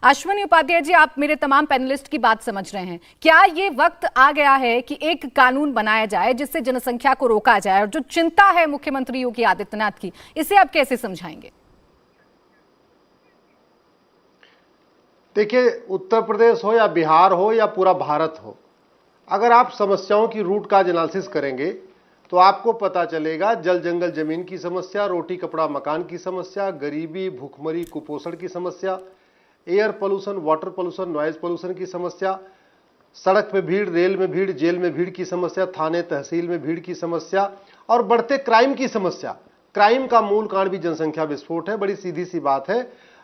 अश्विनी उपाध्याय जी, आप मेरे तमाम पैनलिस्ट की बात समझ रहे हैं। क्या ये वक्त आ गया है कि एक कानून बनाया जाए जिससे जनसंख्या को रोका जाए, और जो चिंता है मुख्यमंत्री योगी आदित्यनाथ की, इसे आप कैसे समझाएंगे? देखिए, उत्तर प्रदेश हो या बिहार हो या पूरा भारत हो, अगर आप समस्याओं की रूट काज एनालिसिस करेंगे तो आपको पता चलेगा जल जंगल जमीन की समस्या, रोटी कपड़ा मकान की समस्या, गरीबी, भूखमरी, कुपोषण की समस्या, air pollution, water pollution, noise pollution की समस्या, सड़क पे भीड़, रेल में भीड़, जेल में भीड़ की समस्या, थाने तहसील में भीड़ की समस्या और बढ़ते क्राइम की समस्या। क्राइम का मूल कारण भी जनसंख्या विस्फोट है। बड़ी सीधी सी बात है,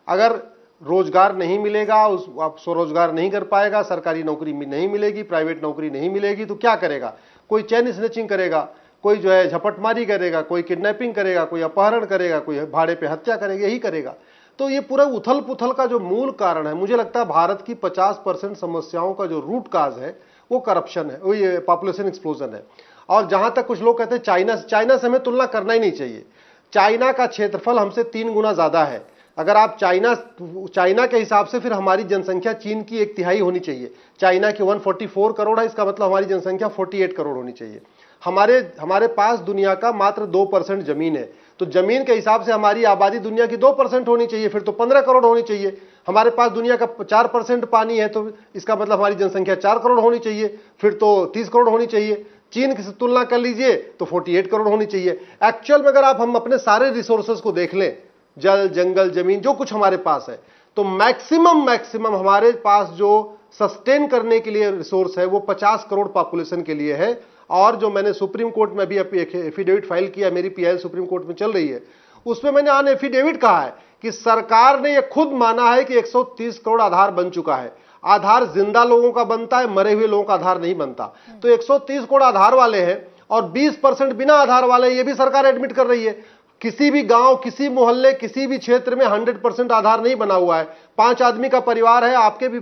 अगर रोजगार नहीं मिलेगा, आप स्वरोजगार नहीं कर पाएगा, सरकारी नौकरी नहीं मिलेगी, प्राइवेट नौकरी नहीं मिलेगी, तो क्या करेगा? कोई चेन स्नैचिंग करेगा, कोई जो है झपटमारी करेगा, कोई किडनैपिंग करेगा, कोई अपहरण करेगा, कोई भाड़े पे हत्या करेगा, यही करेगा। तो ये पूरा उथल पुथल का जो मूल कारण है, मुझे लगता है भारत की 50% समस्याओं का जो रूट काज है वो करप्शन है, वो ये पॉपुलेशन एक्सप्लोजन है। और जहां तक कुछ लोग कहते हैं चाइना से हमें तुलना करना ही नहीं चाहिए। चाइना का क्षेत्रफल हमसे 3 गुना ज्यादा है। अगर आप चाइना के हिसाब से फिर हमारी जनसंख्या चीन की 1/3 होनी चाहिए। चाइना की 144 करोड़ है, इसका मतलब हमारी जनसंख्या 48 करोड़ होनी चाहिए। हमारे पास दुनिया का मात्र 2% जमीन है, तो जमीन के हिसाब से हमारी आबादी दुनिया की 2% होनी चाहिए, फिर तो 15 करोड़ होनी चाहिए। हमारे पास दुनिया का 4% पानी है, तो इसका मतलब हमारी जनसंख्या 4 करोड़ होनी चाहिए, फिर तो 30 करोड़ होनी चाहिए। चीन की तुलना कर लीजिए तो 48 करोड़ होनी चाहिए। एक्चुअल में अगर हम अपने सारे रिसोर्सेज को देख लें, जल जंगल जमीन जो कुछ हमारे पास है, तो मैक्सिमम हमारे पास जो सस्टेन करने के लिए रिसोर्स है वो 50 करोड़ पॉपुलेशन के लिए है। और जो मैंने सुप्रीम कोर्ट में भी एफिडेविट फाइल किया, मेरी पीआईएल सुप्रीम कोर्ट में चल रही है, उसमें मैंने ऑन एफिडेविट कहा है कि सरकार ने यह खुद माना है कि 130 करोड़ आधार बन चुका है। आधार जिंदा लोगों का बनता है, मरे हुए लोगों का आधार नहीं बनता। तो 130 करोड़ आधार वाले हैं और 20% बिना आधार वाले, ये भी सरकार एडमिट कर रही है। किसी भी गांव, किसी मोहल्ले, किसी भी क्षेत्र में 100% आधार नहीं बना हुआ है। 5 आदमी का परिवार है, आपके भी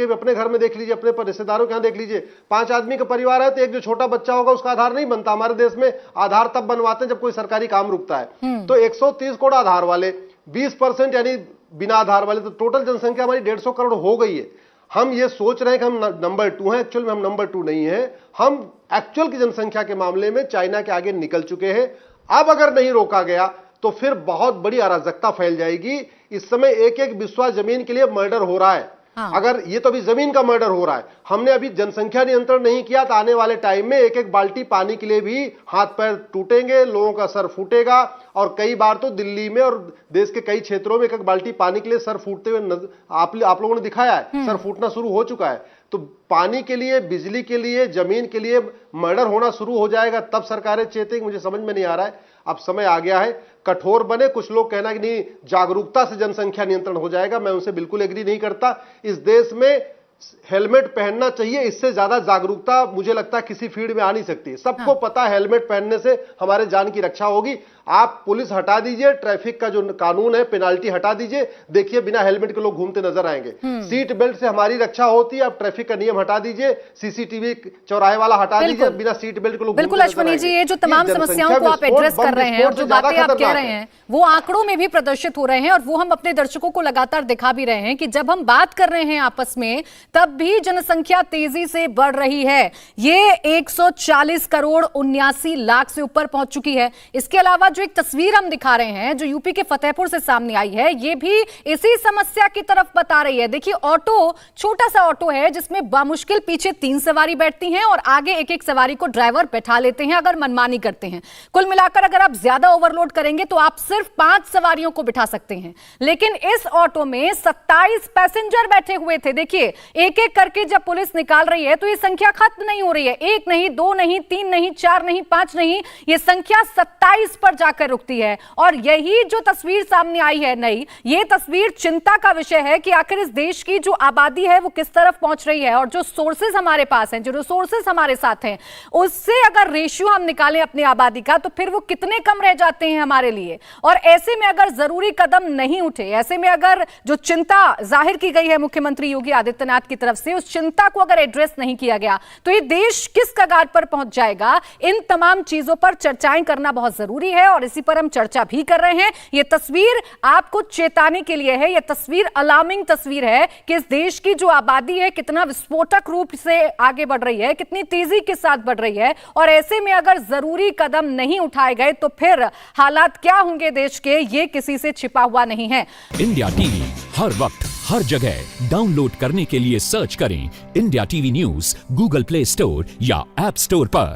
अपने घर में देख लीजिए, अपने रिश्तेदारों के यहां देख लीजिए, 5 आदमी का परिवार है तो एक जो छोटा बच्चा होगा उसका आधार नहीं बनता। हमारे देश में आधार तब बनवाते हैं जब कोई सरकारी काम रुकता है। तो 130 करोड़ आधार वाले, 20% यानी बिना आधार वाले, तो टोटल जनसंख्या हमारी 150 करोड़ हो गई है। हम ये सोच रहे हैं कि हम नंबर 2 हैं, एक्चुअल में हम नंबर 2 नहीं है। हम एक्चुअल की जनसंख्या के मामले में चाइना के आगे निकल चुके हैं। अब अगर नहीं रोका गया तो फिर बहुत बड़ी अराजकता फैल जाएगी। इस समय एक बिस्वा जमीन के लिए मर्डर हो रहा है। अगर ये तो अभी जमीन का मर्डर हो रहा है, हमने अभी जनसंख्या नियंत्रण नहीं किया तो आने वाले टाइम में एक बाल्टी पानी के लिए भी हाथ पैर टूटेंगे, लोगों का सर फूटेगा। और कई बार तो दिल्ली में और देश के कई क्षेत्रों में एक बाल्टी पानी के लिए सर फूटते हुए आप लोगों ने दिखाया है, सर फूटना शुरू हो चुका है। तो पानी के लिए, बिजली के लिए, जमीन के लिए मर्डर होना शुरू हो जाएगा, तब सरकारें चेतेंगी। मुझे समझ में नहीं आ रहा है। अब समय आ गया है, कठोर बने। कुछ लोग कहना कि नहीं, जागरूकता से जनसंख्या नियंत्रण हो जाएगा, मैं उनसे बिल्कुल एग्री नहीं करता। इस देश में हेलमेट पहनना चाहिए, इससे ज्यादा जागरूकता मुझे लगता है किसी फील्ड में आ नहीं सकती। सबको पता है हेलमेट पहनने से हमारे जान की रक्षा होगी। आप पुलिस हटा दीजिए, ट्रैफिक का जो कानून है पेनाल्टी हटा दीजिए, देखिए बिना हेलमेट के लोग घूमते नजर आएंगे। सीट बेल्ट से हमारी रक्षा होती है। आप ट्रैफिक का नियम हटा दीजिए, सीसीटीवी चौराहे वाला हटा दीजिए, बिना सीट बेल्ट के लोग बिल्कुल अश्विनी जी, ये जो तमाम समस्याओं को आप एड्रेस कर रहे हैं और जो बातें आप कह रहे हैं वो आंकड़ों में भी प्रदर्शित हो रहे हैं, और वो हम अपने दर्शकों को लगातार दिखा भी रहे हैं कि जब हम बात कर रहे हैं आपस में, तब भी जनसंख्या तेजी से बढ़ रही है। ये 140 करोड़ 79 लाख से ऊपर पहुंच चुकी है। इसके अलावा जो एक तस्वीर हम दिखा रहे हैं जो यूपी के फतेहपुर से सामने आई है, ये भी इसी समस्या की तरफ बता रही है। देखिए, ऑटो, छोटा सा ऑटो है जिसमें बामुश्किल पीछे 3 सवारी बैठती हैं और आगे एक सवारी को ड्राइवर बैठा लेते हैं अगर मनमानी करते हैं। कुल मिलाकर अगर आप ज्यादा ओवरलोड करेंगे तो आप सिर्फ 5 सवारियों को बिठा सकते हैं। लेकिन इस ऑटो में 27 पैसेंजर बैठे हुए थे। देखिए, एक एक करके जब पुलिस निकाल रही है तो ये संख्या खत्म नहीं हो रही है। 1 नहीं, 2 नहीं, 3 नहीं, 4 नहीं, 5 नहीं, ये संख्या 27 पर जाकर रुकती है। और यही जो तस्वीर सामने आई है नई, ये तस्वीर चिंता का विषय है कि आखिर इस देश की जो आबादी है वो किस तरफ पहुंच रही है, और जो सोर्सेज हमारे पास हैं, जो रिसोर्सेज हमारे साथ हैं, उससे अगर रेशियो हम निकालें अपनी आबादी का तो फिर वो कितने कम रह जाते हैं हमारे लिए। और ऐसे में अगर जरूरी कदम नहीं उठे, ऐसे में अगर जो चिंता जाहिर की गई है मुख्यमंत्री योगी आदित्यनाथ की तरफ से, उस चिंता को अगर एड्रेस नहीं किया गया तो ये देश किस कगार पर पहुंच जाएगा। इन तमाम चीजों पर चर्चाएं करना बहुत जरूरी है। और इसी पर हम चर्चा भी कर रहे हैं। ये तस्वीर आपको चेताने के लिए है, ये तस्वीर अलार्मिंग तस्वीर है कि इस देश की जो आबादी है कितना विस्फोटक रूप से आगे बढ़ रही है, कितनी तेजी के साथ बढ़ रही है, और ऐसे में अगर जरूरी कदम नहीं उठाए गए तो फिर हालात क्या होंगे देश के, ये किसी से छिपा हुआ नहीं है। इंडिया टीवी हर वक्त हर जगह डाउनलोड करने के लिए सर्च करें India TV news Google play store या ऐप स्टोर पर।